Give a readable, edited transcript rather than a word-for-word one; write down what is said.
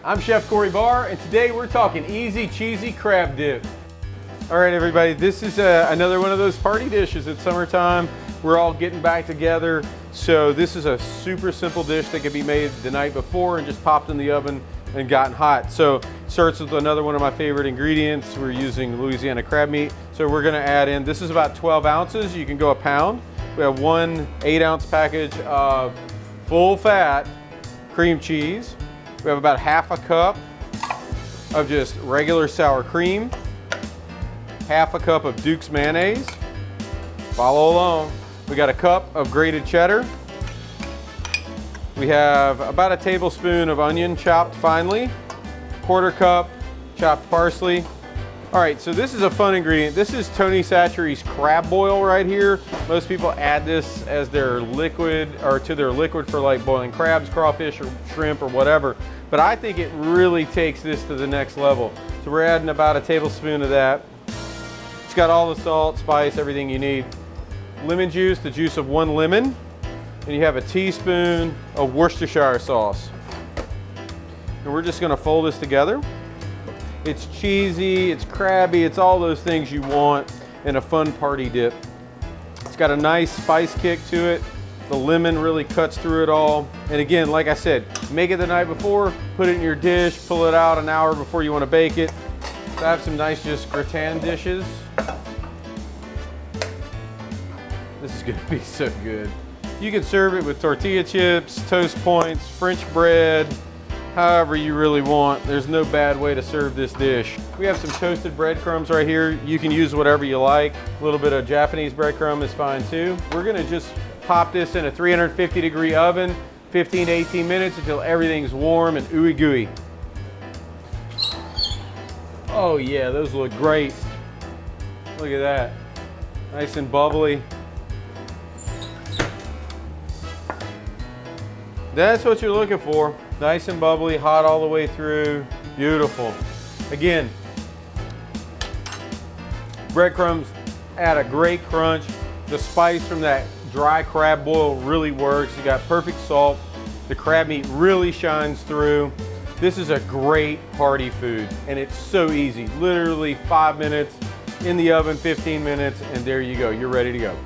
I'm Chef Cory Bahr, and today we're talking easy, cheesy crab dip. All right, everybody, this is another one of those party dishes. It's summertime. We're all getting back together. So this is a super simple dish that could be made the night before and just popped in the oven and gotten hot. So it starts with another one of my favorite ingredients. We're using Louisiana crab meat. So we're gonna add in, this is about 12 ounces. You can go a pound. We have one 8-ounce package of full fat cream cheese. We have about half a cup of just regular sour cream, half a cup of Duke's mayonnaise. Follow along. We got a cup of grated cheddar. We have about a tablespoon of onion chopped finely, quarter cup chopped parsley. All right, so this is a fun ingredient. This is Tony Chachere's crab boil right here. Most people add this as their liquid or to their liquid for like boiling crabs, crawfish, or shrimp, or whatever. But I think it really takes this to the next level. So we're adding about a tablespoon of that. It's got all the salt, spice, everything you need. Lemon juice, the juice of one lemon. And you have a teaspoon of Worcestershire sauce. And we're just gonna fold this together. It's cheesy, it's crabby, it's all those things you want in a fun party dip. It's got a nice spice kick to it. The lemon really cuts through it all. And again, like I said, make it the night before, put it in your dish, pull it out an hour before you want to bake it. So I have some nice just gratin dishes. This is gonna be so good. You can serve it with tortilla chips, toast points, French bread, however you really want. There's no bad way to serve this dish. We have some toasted breadcrumbs right here. You can use whatever you like. A little bit of Japanese breadcrumb is fine too. We're gonna just pop this in a 350-degree oven, 15 to 18 minutes until everything's warm and ooey gooey. Oh yeah, those look great. Look at that. Nice and bubbly. That's what you're looking for. Nice and bubbly, hot all the way through. Beautiful. Again, breadcrumbs add a great crunch. The spice from that dry crab boil really works. You got perfect salt. The crab meat really shines through. This is a great party food, and it's so easy. Literally 5 minutes in the oven, 15 minutes, and there you go. You're ready to go.